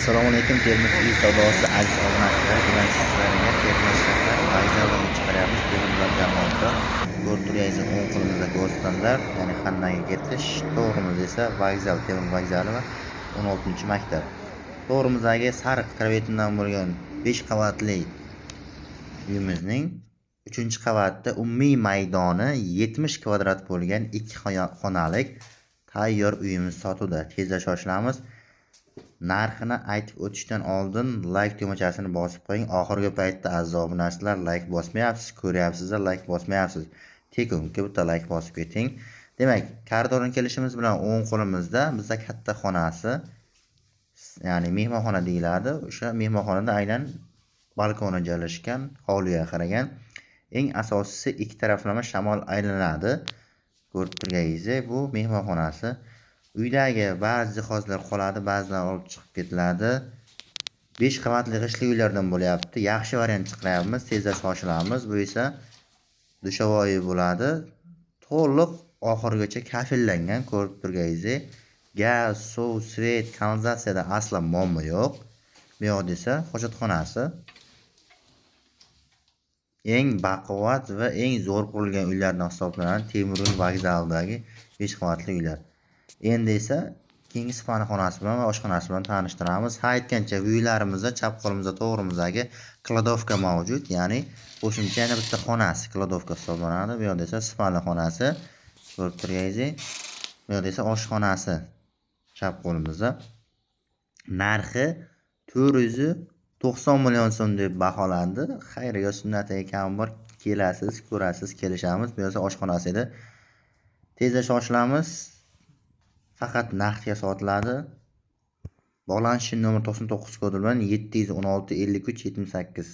Assalomu alaykum. Termiz uy savdosi aziz obunachilar, bugun sizlarga Termiz shahar vokzalidan chiqaryapmiz. Temiryo'l jamoatda ko'rib turganingiz o'ng qo'limizda Go'stonlar, ya'ni Xannaga ketish, to'g'rimiz esa vokzal, Temir vokzali va 16-maktab. To'g'rimizdagi sariq kravetindan bo'lgan 5 qavatli uyimizning 3-qavatda umumiy maydoni 70 kvadrat bo'lgan 2 xonalik tayyor uyimiz sotuvda. Tezda shoshilamiz. Narxini aytib o'tishdan oldin like tugmachasini bosib qo'ying. Oxirgi paytda aziz obunachilar like bosmayapsiz, ko'ryapsizlar, like bosmayapsiz. Tekinga bitta like bosib keting. Demak, koridorga kelishimiz bilan o'ng qo'limizda bizda katta xonasi, ya'ni mehmonxona deyiladi. O'sha mehmonxonada aynan balkoni joylashgan, hovliga qaragan. Eng asosiysi ikki taraflama shamol aylanadi. Ko'rib turganingizdek, bu mehmonxonasi. Uydagi ba'zi jihozlar qoladi, ba'zilar olib chiqib ketiladi. 5 qavatli g'ishtli uylardan bo'lyapti. Yaxshi variant chiqaryapmiz, tezda shoshilamiz. Bu esa dushovoyi bo'ladi. To'liq oxirigacha kafillangan, ko'rib turganingizdek. Gaz, suv, svet, kanalizatsiyada aslo muammo yo'q. Bu yoqda esa hojatxonasi. Eng baquvvat va eng zo'r qurilgan uylardan hisoblanadi Temiryo'l vokzalidagi 5 qavatli uylar. Endi esa keyingi sipani bilan va oshxonasi bilan tanishtiramiz. Ha, aytgancha uylarimizda chap qo'limizda to'g'rimizdagi kladovka mavjud, ya'ni qo'shimcha yana bitta xonasi kladovka hisoblanadi. Bu yerda esa sipani xonasi, ko'rib turganingizdek. Bu yerda esa oshxonasi chap qo'limizda. Narxi 490 million so'm deb baholandi. Xayr, yo sunnatiga kam bor, kelasiz, ko'rasiz, kelishamiz. Bu esa oshxonasi edi. Tezda shoshilamiz. Faqat naqdga sotiladi. Bog'lanish uchun nomer 99 kodi bilan 716 53 78.